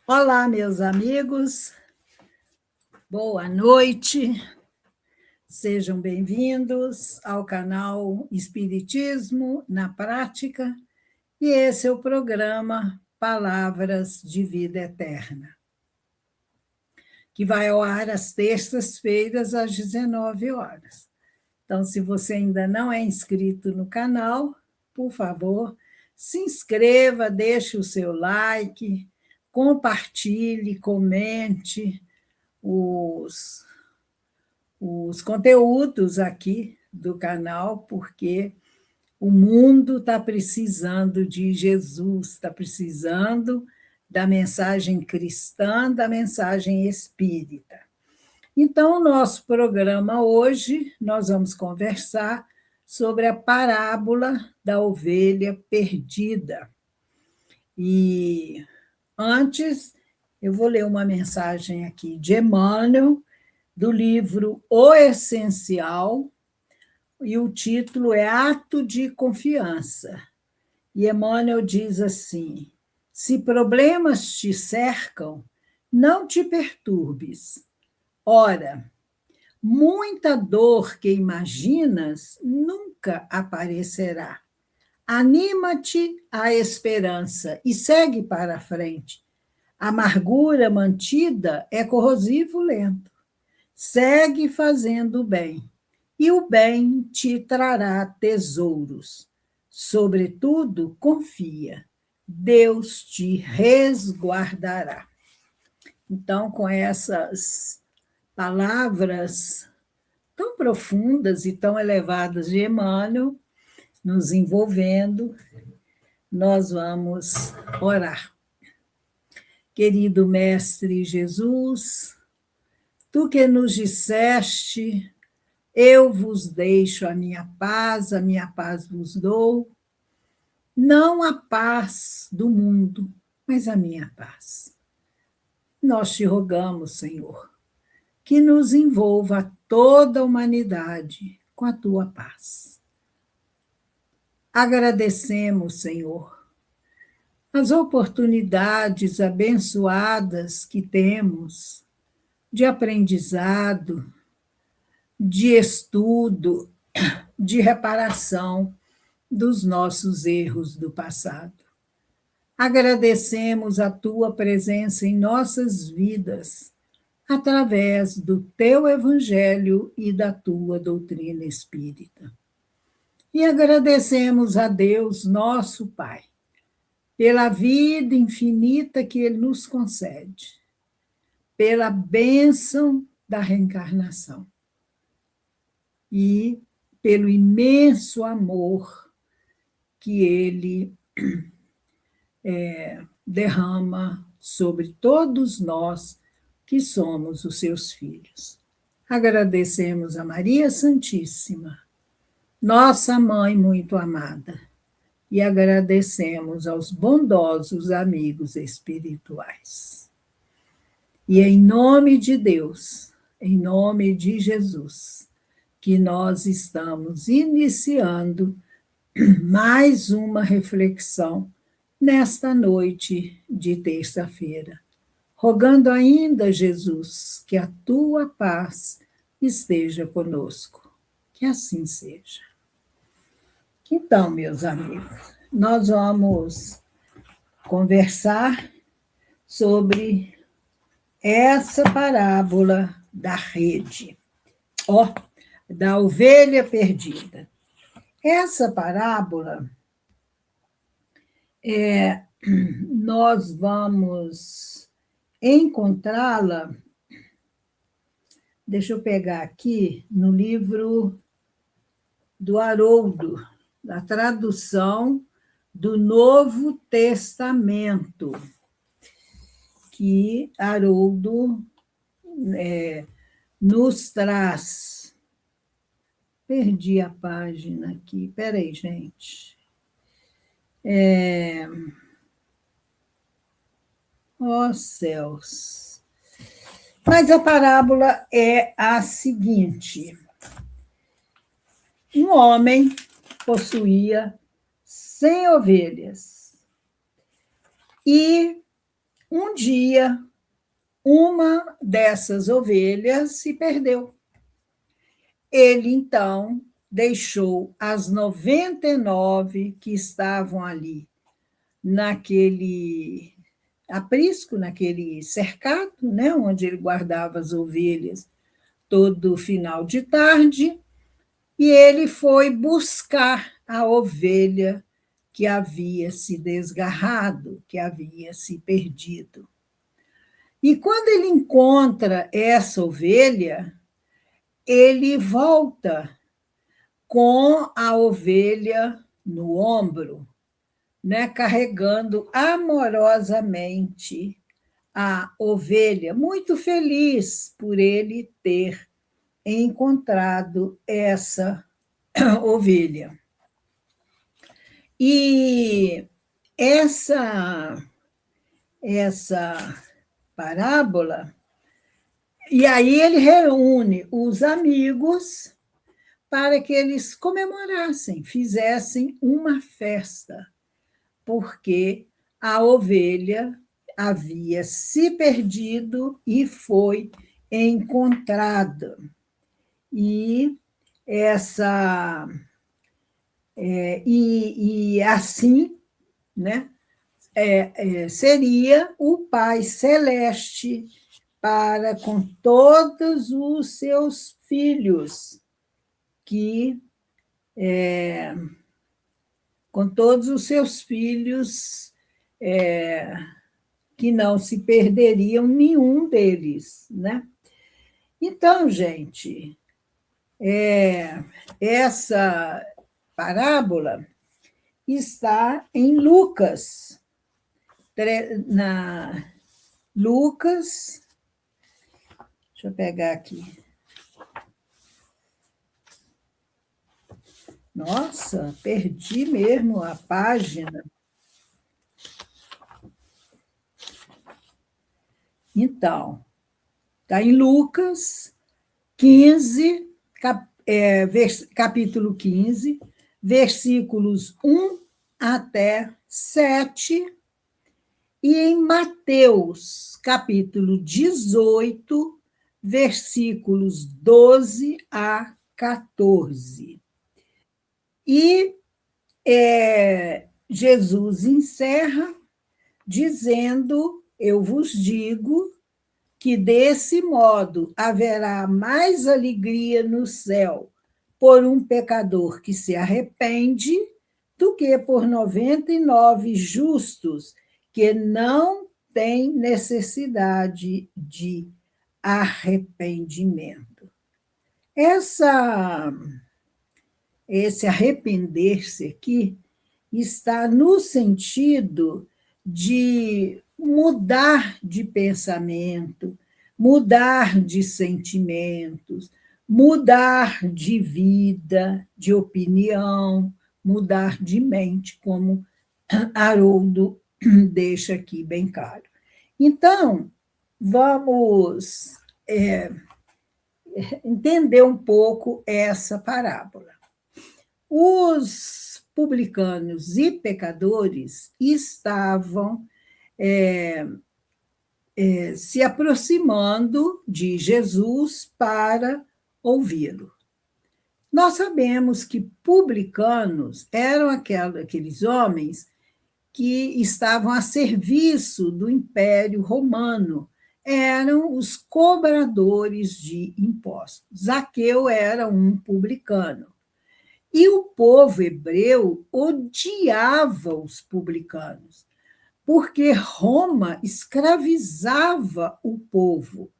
Olá, meus amigos, boa noite, sejam bem-vindos ao canal Espiritismo na Prática, e esse é o programa Palavras de Vida Eterna, que vai ao ar às terças-feiras, às 19 horas. Então, se você ainda não é inscrito no canal, por favor, se inscreva, deixe o seu like, compartilhe, comente os conteúdos aqui do canal, porque o mundo está precisando de Jesus, está precisando da mensagem cristã, da mensagem espírita. Então, o nosso programa hoje, nós vamos conversar sobre a parábola da ovelha perdida. E antes, eu vou ler uma mensagem aqui de Emmanuel, do livro O Essencial, e o título é Ato de Confiança. E Emmanuel diz assim: se problemas te cercam, não te perturbes. Ora, muita dor que imaginas nunca aparecerá. Anima-te à esperança e segue para a frente. A amargura mantida é corrosivo lento. Segue fazendo o bem, e o bem te trará tesouros. Sobretudo, confia, Deus te resguardará. Então, com essas palavras tão profundas e tão elevadas de Emmanuel, nos envolvendo, nós vamos orar. Querido Mestre Jesus, tu que nos disseste, eu vos deixo a minha paz vos dou, não a paz do mundo, mas a minha paz. Nós te rogamos, Senhor, que nos envolva toda a humanidade com a tua paz. Agradecemos, Senhor, as oportunidades abençoadas que temos de aprendizado, de estudo, de reparação dos nossos erros do passado. Agradecemos a tua presença em nossas vidas, através do teu evangelho e da tua doutrina espírita. E agradecemos a Deus, nosso Pai, pela vida infinita que Ele nos concede, pela bênção da reencarnação e pelo imenso amor que Ele derrama sobre todos nós que somos os seus filhos. Agradecemos a Maria Santíssima, nossa mãe muito amada, e agradecemos aos bondosos amigos espirituais. E em nome de Deus, em nome de Jesus, que nós estamos iniciando mais uma reflexão nesta noite de terça-feira, rogando ainda, Jesus, que a tua paz esteja conosco. Que assim seja. Então, meus amigos, nós vamos conversar sobre essa parábola da rede, da ovelha perdida. Essa parábola, nós vamos encontrá-la, deixa eu pegar aqui, no livro do Haroldo, da tradução do Novo Testamento, que Haroldo nos traz. Perdi a página aqui, peraí, gente. Céus. Mas a parábola é a seguinte: um homem possuía 100 ovelhas e Um dia, uma dessas ovelhas se perdeu. Ele, então, deixou as 99 que estavam ali naquele aprisco, naquele cercado, né, onde ele guardava as ovelhas todo final de tarde, e ele foi buscar a ovelha que havia se desgarrado, que havia se perdido. E quando ele encontra essa ovelha, ele volta com a ovelha no ombro, né, carregando amorosamente a ovelha, muito feliz por ele ter encontrado essa ovelha. E essa parábola, e aí ele reúne os amigos para que eles comemorassem, fizessem uma festa, porque a ovelha havia se perdido e foi encontrada. E essa e assim, né, seria o Pai Celeste para com todos os seus filhos, que com todos os seus filhos que não se perderiam nenhum deles, né? Então, gente, essa parábola está em Lucas, na Lucas, deixa eu pegar aqui. Nossa, perdi mesmo a página. Então, está em Lucas 15, capítulo 15, versículos 1 até 7, e em Mateus, capítulo 18, versículos 12 a 14. E Jesus encerra dizendo: eu vos digo que desse modo haverá mais alegria no céu por um pecador que se arrepende do que por 99 justos que não têm necessidade de arrependimento. Esse arrepender-se aqui está no sentido de mudar de pensamento, mudar de sentimentos, mudar de vida, de opinião, mudar de mente, como Haroldo deixa aqui bem claro. Então, vamos entender um pouco essa parábola. Os publicanos e pecadores estavam se aproximando de Jesus para ouvi-lo. Nós sabemos que publicanos eram aqueles homens que estavam a serviço do Império Romano, eram os cobradores de impostos. Zaqueu era um publicano. E o povo hebreu odiava os publicanos, porque Roma escravizava o povo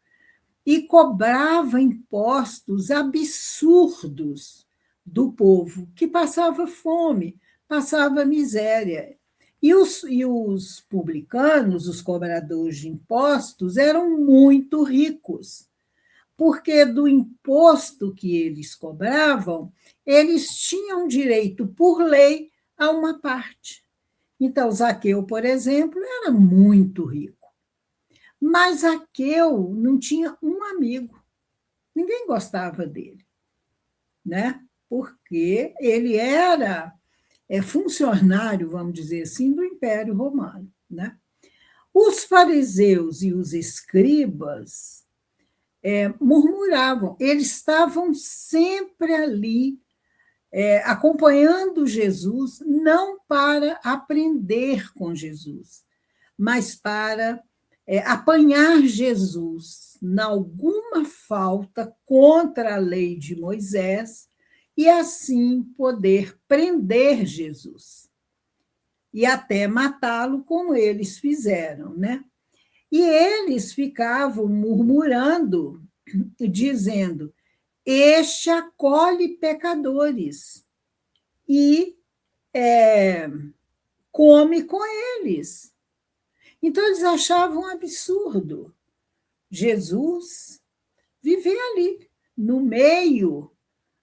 e cobrava impostos absurdos do povo, que passava fome, passava miséria. E os publicanos, os cobradores de impostos, eram muito ricos, porque do imposto que eles cobravam, eles tinham direito, por lei, a uma parte. Então, Zaqueu, por exemplo, era muito rico. Mas Zaqueu não tinha um amigo. Ninguém gostava dele, né? Porque ele era funcionário, vamos dizer assim, do Império Romano, né? Os fariseus e os escribas murmuravam, eles estavam sempre ali, acompanhando Jesus, não para aprender com Jesus, mas para apanhar Jesus em alguma falta contra a lei de Moisés e assim poder prender Jesus e até matá-lo, como eles fizeram, né? E eles ficavam murmurando, dizendo: este acolhe pecadores e come com eles. Então, eles achavam um absurdo Jesus viver ali, no meio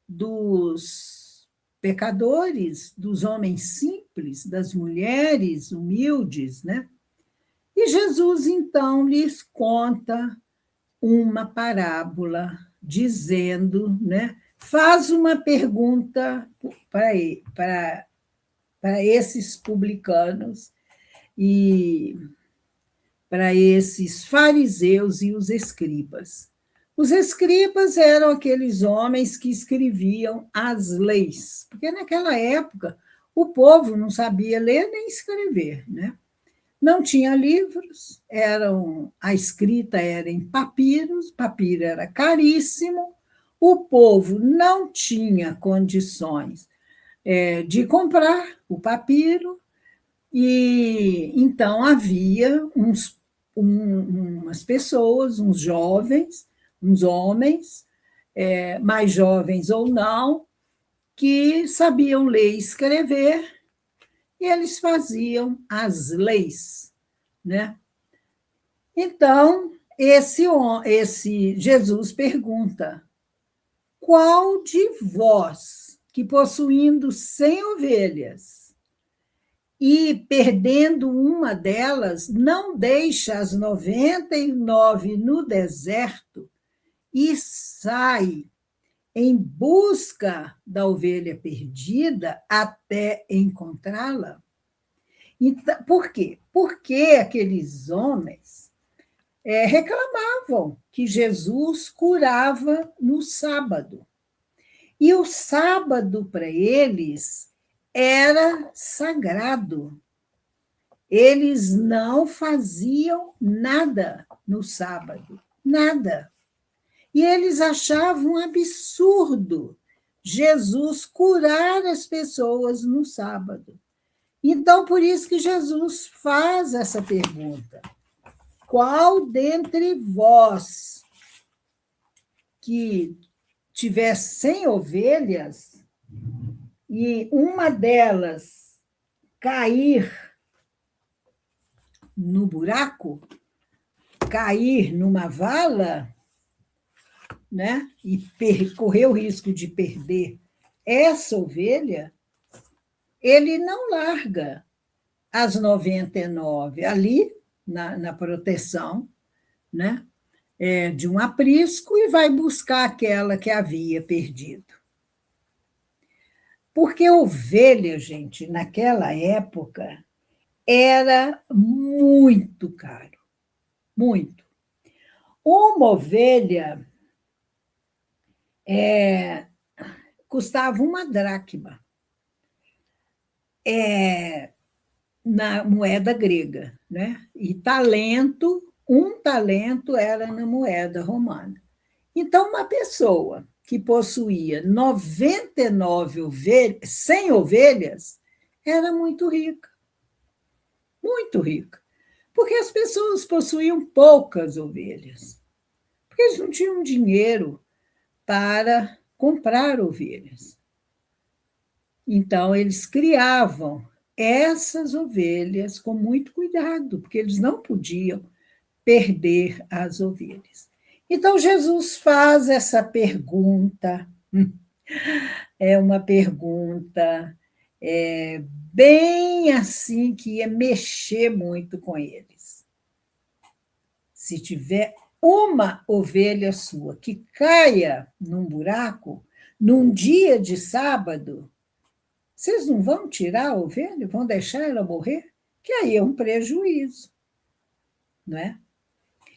dos pecadores, dos homens simples, das mulheres humildes, né? E Jesus, então, lhes conta uma parábola, dizendo, né? Faz uma pergunta para esses publicanos e para esses fariseus e os escribas. Os escribas eram aqueles homens que escreviam as leis, porque naquela época o povo não sabia ler nem escrever, né? Não tinha livros, a escrita era em papiros, papiro era caríssimo, o povo não tinha condições de comprar o papiro, e então havia umas pessoas, uns jovens, uns homens, mais jovens ou não, que sabiam ler e escrever, e eles faziam as leis, né? Então, esse Jesus pergunta: qual de vós, que possuindo 100 ovelhas e perdendo uma delas, não deixa as 99 no deserto e sai em busca da ovelha perdida até encontrá-la? Então, por quê? Porque aqueles homens reclamavam que Jesus curava no sábado. E o sábado, para eles, era sagrado. Eles não faziam nada no sábado, nada. E eles achavam um absurdo Jesus curar as pessoas no sábado. Então, por isso que Jesus faz essa pergunta: qual dentre vós que tiver 100 ovelhas e uma delas cair no buraco, cair numa vala, né, e correr o risco de perder essa ovelha, ele não larga as 99 ali na proteção, né, de um aprisco e vai buscar aquela que havia perdido. Porque ovelha, gente, naquela época, era muito caro, muito. Uma ovelha custava uma dracma na moeda grega, né? E um talento era na moeda romana. Então, uma pessoa que possuía 99 ovelhas, 100 ovelhas, era muito rica, muito rica. Porque as pessoas possuíam poucas ovelhas, porque eles não tinham dinheiro para comprar ovelhas. Então, eles criavam essas ovelhas com muito cuidado, porque eles não podiam perder as ovelhas. Então, Jesus faz essa pergunta, é uma pergunta bem assim que ia mexer muito com eles. Se tiver uma ovelha sua que caia num buraco, num dia de sábado, vocês não vão tirar a ovelha? Vão deixar ela morrer? Que aí é um prejuízo. não é?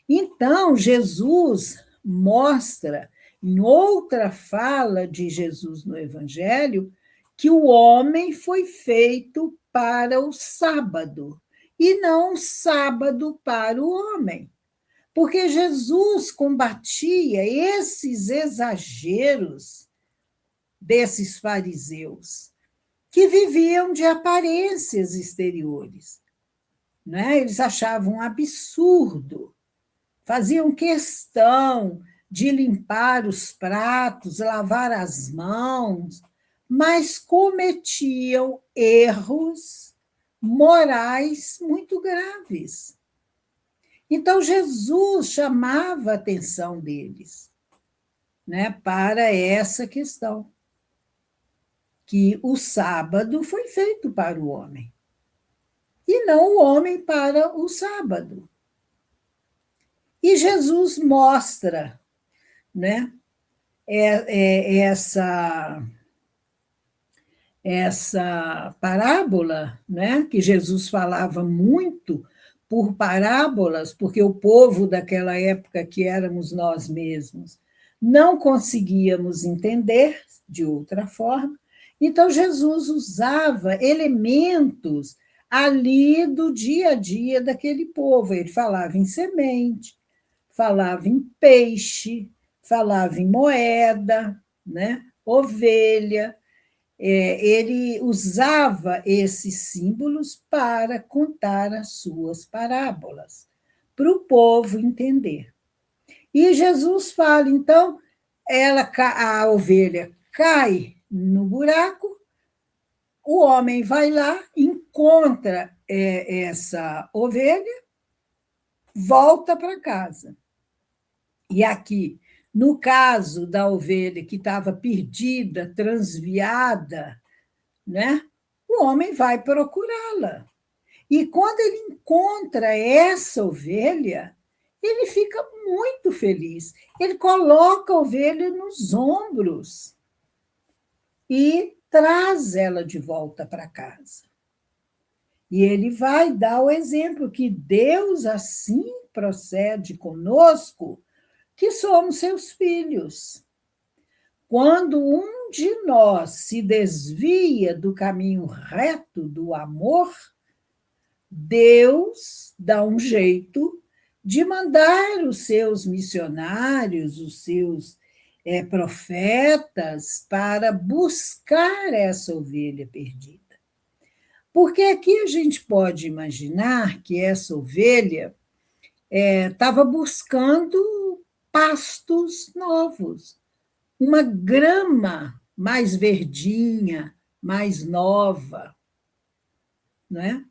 Então, Jesus mostra, em outra fala de Jesus no Evangelho, que o homem foi feito para o sábado, e não o sábado para o homem. Porque Jesus combatia esses exageros desses fariseus, que viviam de aparências exteriores. Né? Eles achavam um absurdo, faziam questão de limpar os pratos, lavar as mãos, mas cometiam erros morais muito graves. Então, Jesus chamava a atenção deles, né, para essa questão, que o sábado foi feito para o homem, e não o homem para o sábado. E Jesus mostra, né, essa parábola, né, que Jesus falava muito por parábolas, porque o povo daquela época, que éramos nós mesmos, não conseguíamos entender de outra forma. Então, Jesus usava elementos ali do dia a dia daquele povo. Ele falava em semente, falava em peixe, falava em moeda, né? Ovelha. Ele usava esses símbolos para contar as suas parábolas, para o povo entender. E Jesus fala, então, a ovelha cai no buraco, o homem vai lá, encontra essa ovelha, volta para casa. E aqui, no caso da ovelha que estava perdida, transviada, né? O homem vai procurá-la. E quando ele encontra essa ovelha, ele fica muito feliz. Ele coloca a ovelha nos ombros e traz ela de volta para casa. E ele vai dar o exemplo que Deus assim procede conosco, que somos seus filhos. Quando um de nós se desvia do caminho reto do amor, Deus dá um jeito de mandar os seus missionários, os seus profetas, para buscar essa ovelha perdida. Porque aqui a gente pode imaginar que essa ovelha estava buscando pastos novos, uma grama mais verdinha, mais nova, não é?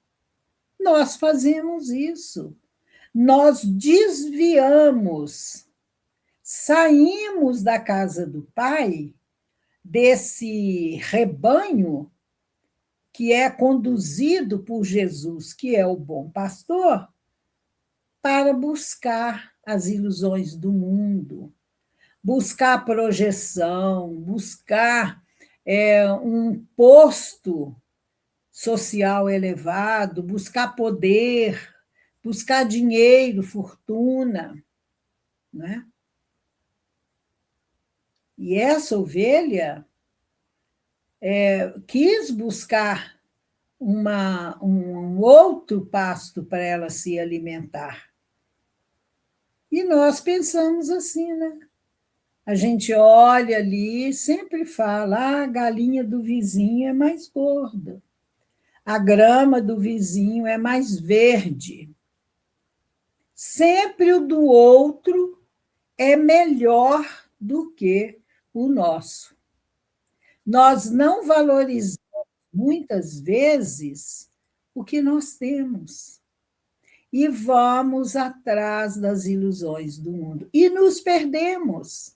Nós fazemos isso. Nós desviamos, saímos da casa do Pai, desse rebanho que é conduzido por Jesus, que é o bom pastor, para buscar as ilusões do mundo, buscar projeção, buscar um posto social elevado, buscar poder, buscar dinheiro, fortuna, né? E essa ovelha quis buscar um outro pasto para ela se alimentar. E nós pensamos assim, né? A gente olha ali e sempre fala, a galinha do vizinho é mais gorda, a grama do vizinho é mais verde. Sempre o do outro é melhor do que o nosso. Nós não valorizamos, muitas vezes, o que nós temos. E vamos atrás das ilusões do mundo. E nos perdemos.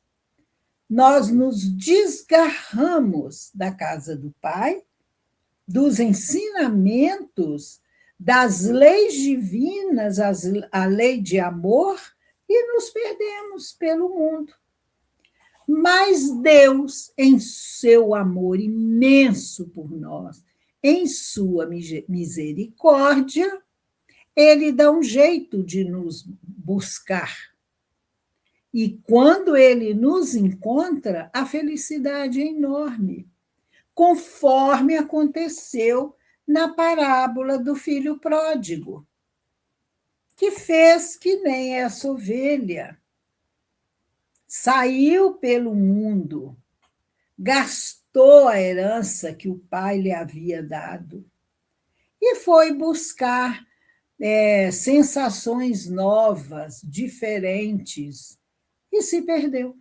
Nós nos desgarramos da casa do Pai, dos ensinamentos, das leis divinas, a lei de amor, e nos perdemos pelo mundo. Mas Deus, em seu amor imenso por nós, em sua misericórdia, ele dá um jeito de nos buscar. E quando ele nos encontra, a felicidade é enorme, conforme aconteceu na parábola do filho pródigo, que fez que nem essa ovelha. Saiu pelo mundo, gastou a herança que o pai lhe havia dado e foi buscar sensações novas, diferentes, e se perdeu.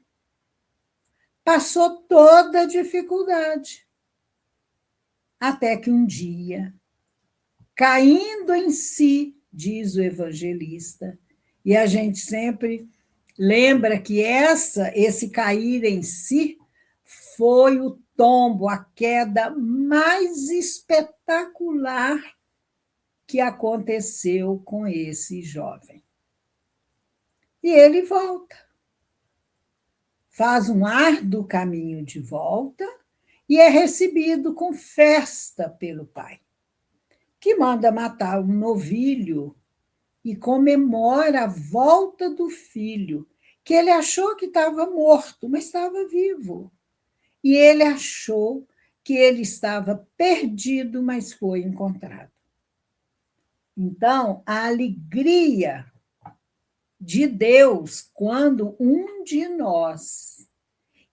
Passou toda a dificuldade. Até que um dia, caindo em si, diz o evangelista, e a gente sempre lembra que esse cair em si foi o tombo, a queda mais espetacular que aconteceu com esse jovem. E ele volta, faz um árduo caminho de volta e é recebido com festa pelo pai, que manda matar um novilho e comemora a volta do filho, que ele achou que estava morto, mas estava vivo. E ele achou que ele estava perdido, mas foi encontrado. Então, a alegria de Deus quando um de nós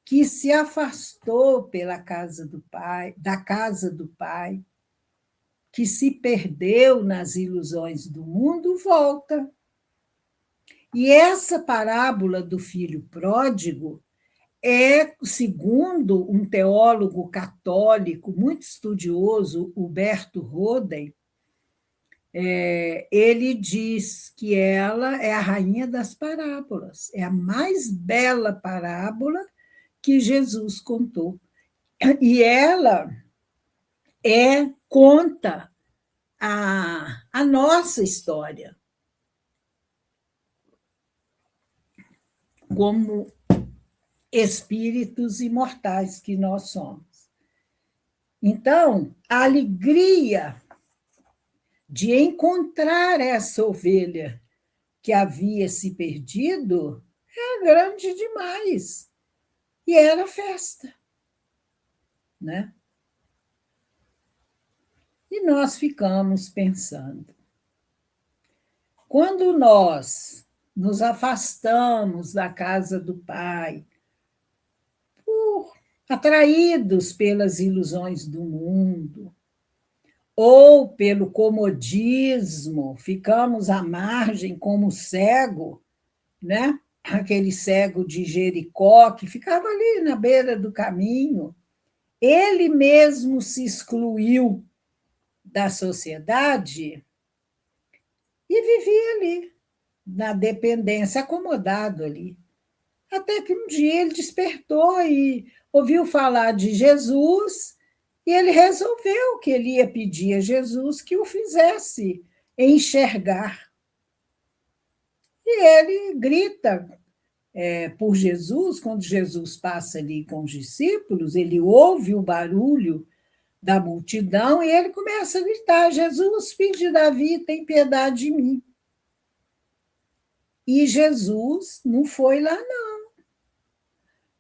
que se afastou pela casa do pai, da casa do pai, que se perdeu nas ilusões do mundo, volta. E essa parábola do filho pródigo é, segundo um teólogo católico muito estudioso, Huberto Roden, ele diz que ela é a rainha das parábolas, é a mais bela parábola que Jesus contou. E ela conta a nossa história, como espíritos imortais que nós somos. Então, a alegria de encontrar essa ovelha que havia se perdido é grande demais. E era festa, né? E nós ficamos pensando. Quando nós nos afastamos da casa do Pai, atraídos pelas ilusões do mundo, ou pelo comodismo, ficamos à margem como cego, né? Aquele cego de Jericó que ficava ali na beira do caminho. Ele mesmo se excluiu da sociedade e vivia ali, na dependência, acomodado ali. Até que um dia ele despertou e ouviu falar de Jesus, e ele resolveu que ele ia pedir a Jesus que o fizesse enxergar. E ele grita por Jesus, quando Jesus passa ali com os discípulos, ele ouve o barulho da multidão e ele começa a gritar: Jesus, filho de Davi, tem piedade de mim. E Jesus não foi lá, não.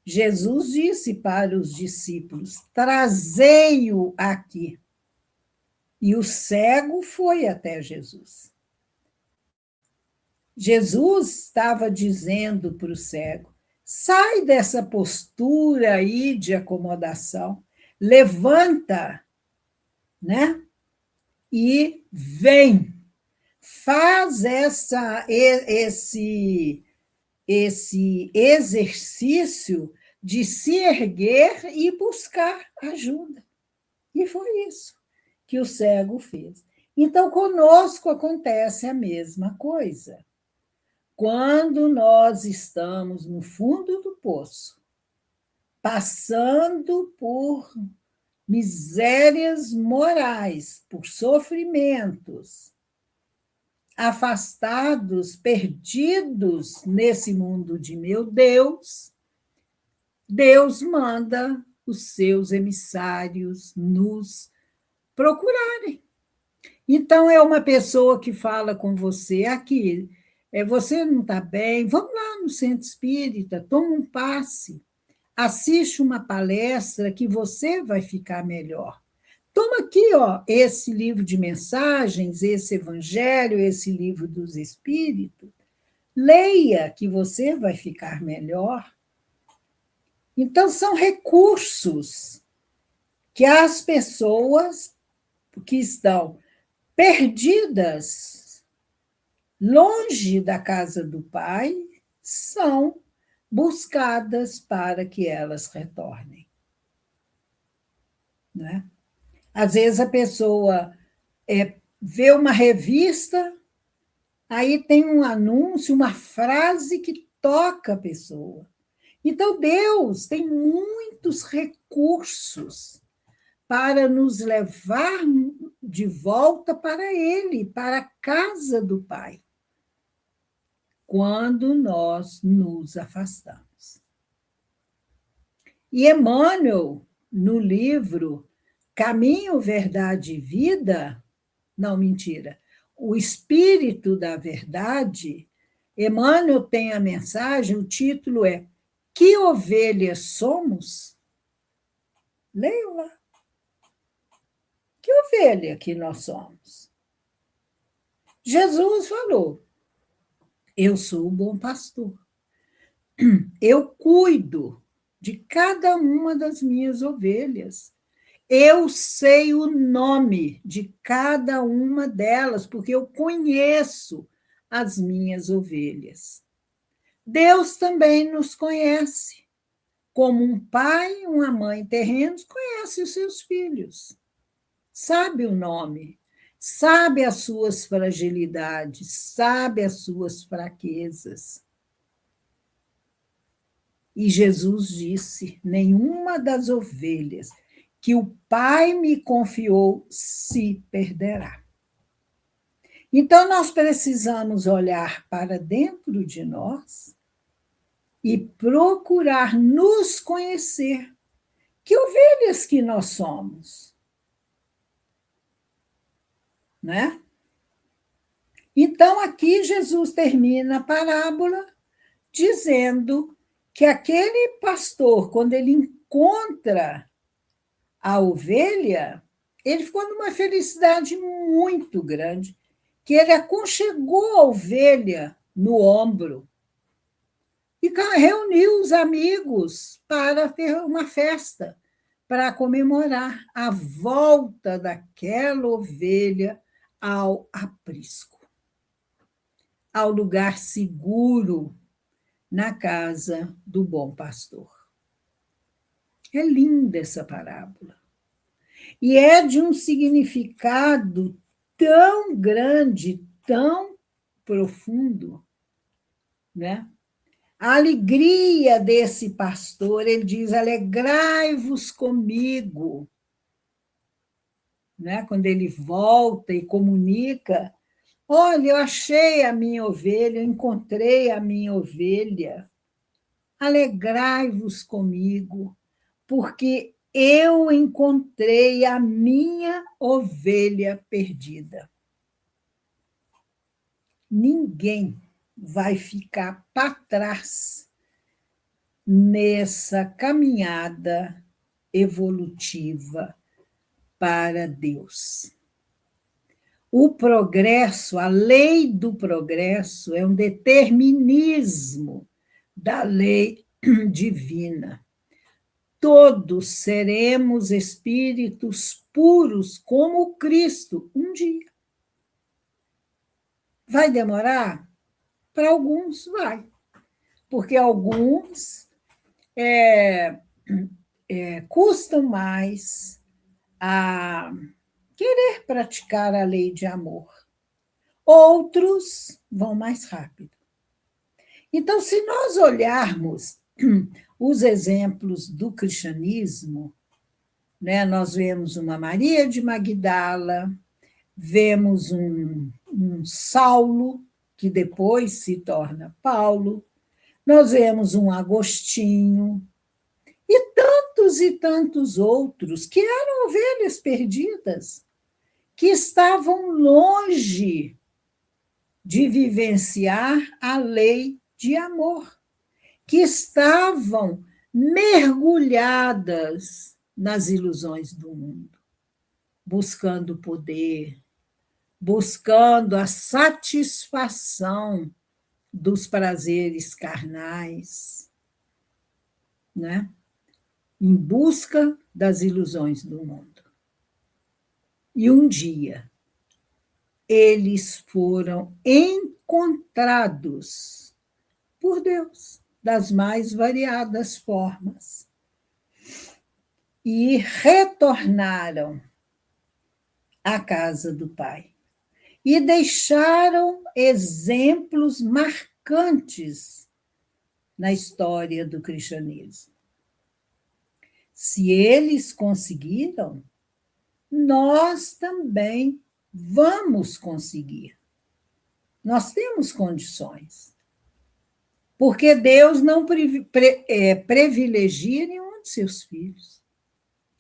Jesus disse para os discípulos: trazei-o aqui. E o cego foi até Jesus. Jesus estava dizendo para o cego: sai dessa postura aí de acomodação, levanta, né? E vem, faz esse exercício de se erguer e buscar ajuda. E foi isso que o cego fez. Então, conosco acontece a mesma coisa. Quando nós estamos no fundo do poço, passando por misérias morais, por sofrimentos, afastados, perdidos nesse mundo de meu Deus, Deus manda os seus emissários nos procurarem. Então, é uma pessoa que fala com você aqui, você não está bem, vamos lá no centro espírita, toma um passe, assiste uma palestra que você vai ficar melhor. Toma aqui, ó, esse livro de mensagens, esse evangelho, esse livro dos espíritos, leia que você vai ficar melhor. Então, são recursos que as pessoas que estão perdidas, longe da casa do Pai, são buscadas para que elas retornem. Né? Às vezes a pessoa vê uma revista, aí tem um anúncio, uma frase que toca a pessoa. Então, Deus tem muitos recursos para nos levar de volta para Ele, para a casa do Pai, quando nós nos afastamos. E Emmanuel, no livro Caminho, Verdade e Vida, não, mentira, O Espírito da Verdade, Emmanuel tem a mensagem, o título é Que Ovelhas Somos? Leiam lá. Que ovelha que nós somos? Jesus falou, eu sou o bom pastor. Eu cuido de cada uma das minhas ovelhas. Eu sei o nome de cada uma delas, porque eu conheço as minhas ovelhas. Deus também nos conhece, como um pai e uma mãe terrenos conhecem os seus filhos. Sabe o nome, sabe as suas fragilidades, sabe as suas fraquezas. E Jesus disse: nenhuma das ovelhas que o Pai me confiou se perderá. Então, nós precisamos olhar para dentro de nós e procurar nos conhecer. Que ovelhas que nós somos? Né? Então, aqui Jesus termina a parábola dizendo que aquele pastor, quando ele encontra a ovelha, ele ficou numa felicidade muito grande, que ele aconchegou a ovelha no ombro e reuniu os amigos para ter uma festa, para comemorar a volta daquela ovelha ao aprisco, ao lugar seguro na casa do bom pastor. É linda essa parábola. E é de um significado tão grande, tão profundo, né? A alegria desse pastor, ele diz: alegrai-vos comigo. Né? Quando ele volta e comunica: olha, eu achei a minha ovelha, eu encontrei a minha ovelha. Alegrai-vos comigo, porque eu encontrei a minha ovelha perdida. Ninguém vai ficar para trás nessa caminhada evolutiva para Deus. O progresso, a lei do progresso, é um determinismo da lei divina. Todos seremos espíritos puros como Cristo um dia. Vai demorar? Para alguns vai, porque alguns custam mais a querer praticar a lei de amor. Outros vão mais rápido. Então, se nós olharmos os exemplos do cristianismo, né, nós vemos uma Maria de Magdala, vemos um Saulo, que depois se torna Paulo, nós vemos um Agostinho, e tantos outros que eram ovelhas perdidas, que estavam longe de vivenciar a lei de amor, que estavam mergulhadas nas ilusões do mundo, buscando poder, buscando a satisfação dos prazeres carnais, né? Em busca das ilusões do mundo. E um dia, eles foram encontrados por Deus, das mais variadas formas, e retornaram à casa do Pai. E deixaram exemplos marcantes na história do cristianismo. Se eles conseguiram, nós também vamos conseguir. Nós temos condições. Porque Deus não privilegia nenhum de seus filhos.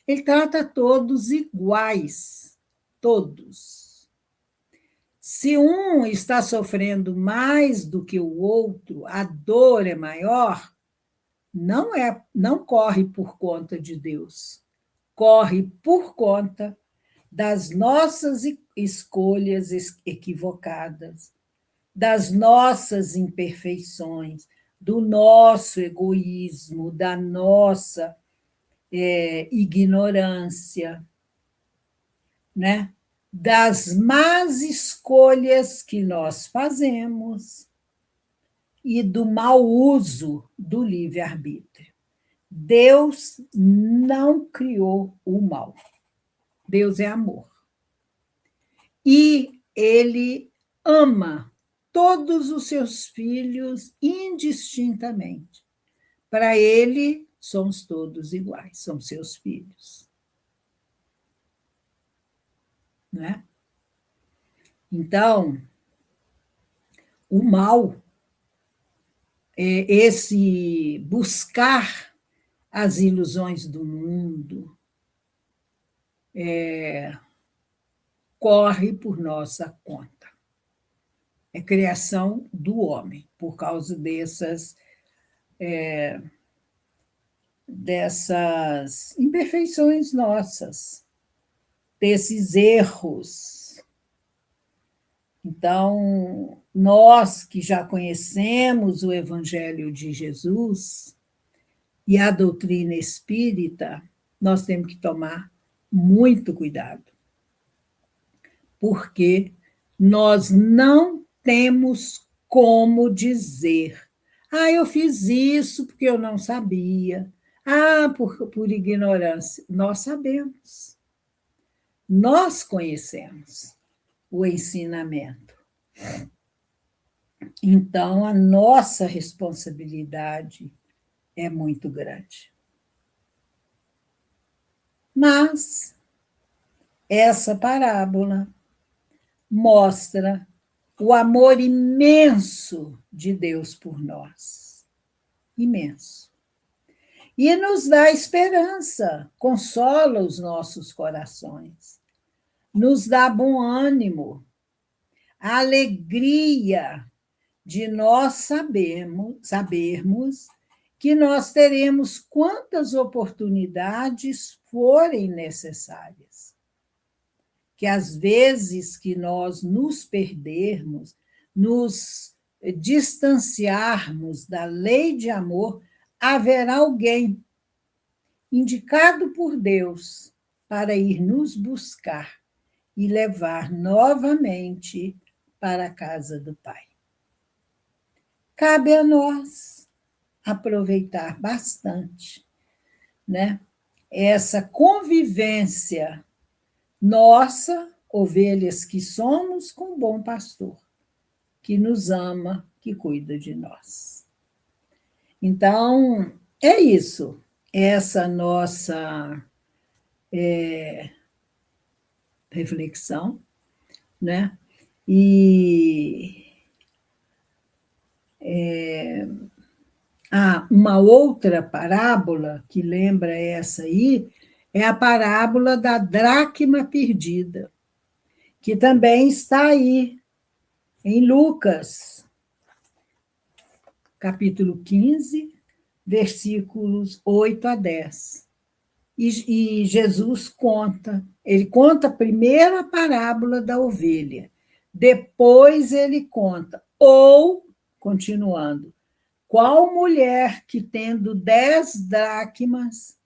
Ele trata todos iguais, todos. Se um está sofrendo mais do que o outro, a dor é maior, não corre por conta de Deus, corre por conta das nossas escolhas equivocadas, das nossas imperfeições, do nosso egoísmo, da nossa ignorância, né? Das más escolhas que nós fazemos e do mau uso do livre-arbítrio. Deus não criou o mal. Deus é amor. E ele ama todos os seus filhos indistintamente. Para ele, somos todos iguais, somos seus filhos. Né? Então, o mal é esse buscar as ilusões do mundo, corre por nossa conta. É criação do homem, por causa dessas imperfeições nossas, desses erros. Então, nós que já conhecemos o Evangelho de Jesus e a doutrina espírita, nós temos que tomar muito cuidado, porque nós não temos como dizer: eu fiz isso porque eu não sabia, por ignorância. Nós sabemos, nós conhecemos o ensinamento. Então, a nossa responsabilidade é muito grande. Mas essa parábola mostra o amor imenso de Deus por nós. Imenso. E nos dá esperança, consola os nossos corações, nos dá bom ânimo, a alegria de nós sabermos que nós teremos quantas oportunidades forem necessárias. Que às vezes que nós nos perdermos, nos distanciarmos da lei de amor, haverá alguém indicado por Deus para ir nos buscar e levar novamente para a casa do Pai. Cabe a nós aproveitar bastante, né? Essa convivência nossa, ovelhas que somos, com o bom pastor, que nos ama, que cuida de nós. Então, é isso, essa nossa reflexão, né? E uma outra parábola que lembra essa aí é a parábola da dracma perdida. que também está aí em Lucas, capítulo 15, versículos 8 a 10. E Jesus ele conta primeiro a parábola da ovelha, depois ele conta, continuando, qual mulher que tendo 10 dracmas,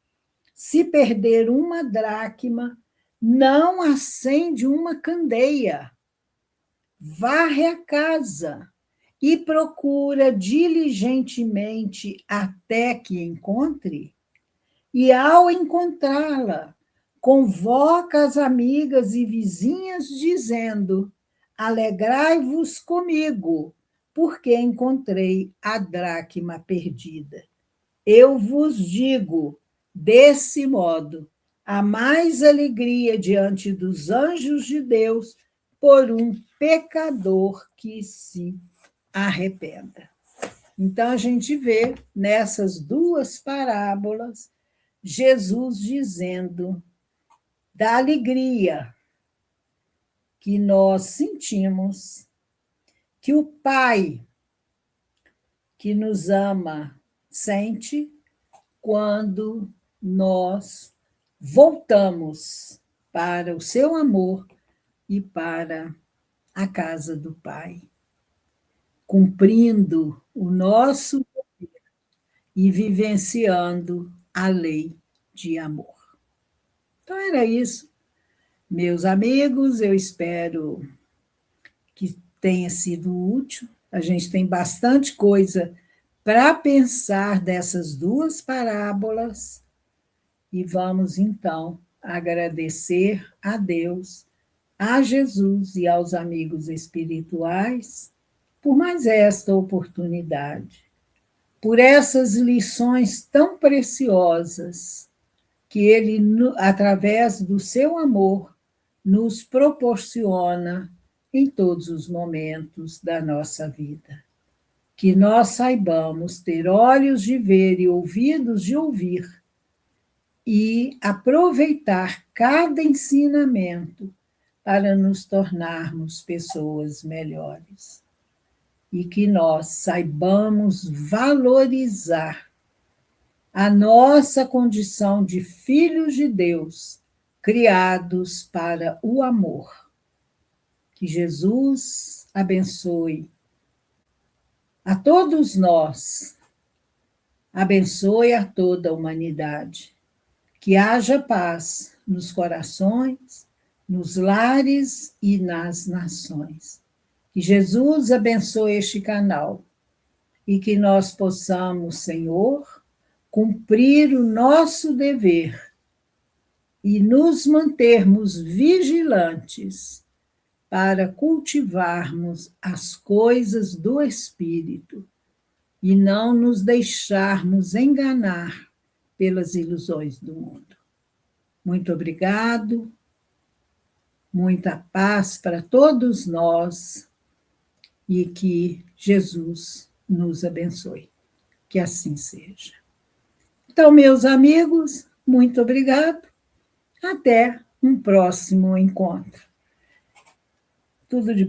se perder uma dracma, não acende uma candeia, varre a casa e procura diligentemente até que encontre? E, ao encontrá-la, convoca as amigas e vizinhas, dizendo: alegrai-vos comigo, porque encontrei a dracma perdida. Eu vos digo, desse modo, há mais alegria diante dos anjos de Deus por um pecador que se arrependa. Então, a gente vê nessas duas parábolas Jesus dizendo da alegria que nós sentimos, que o Pai que nos ama sente quando nós voltamos para o seu amor e para a casa do Pai, cumprindo o nosso e vivenciando a lei de amor. Então, era isso, meus amigos. Eu espero que tenha sido útil. A gente tem bastante coisa para pensar dessas duas parábolas e vamos, então, agradecer a Deus, a Jesus e aos amigos espirituais por mais esta oportunidade, por essas lições tão preciosas que Ele, através do seu amor, nos proporciona em todos os momentos da nossa vida. Que nós saibamos ter olhos de ver e ouvidos de ouvir e aproveitar cada ensinamento para nos tornarmos pessoas melhores. E que nós saibamos valorizar a nossa condição de filhos de Deus, criados para o amor. Que Jesus abençoe a todos nós, abençoe a toda a humanidade. Que haja paz nos corações, nos lares e nas nações. Que Jesus abençoe este canal e que nós possamos, Senhor, cumprir o nosso dever e nos mantermos vigilantes para cultivarmos as coisas do Espírito e não nos deixarmos enganar pelas ilusões do mundo. Muito obrigado, muita paz para todos nós e que Jesus nos abençoe. Que assim seja. Então, meus amigos, muito obrigado. Até um próximo encontro. Tudo de bom.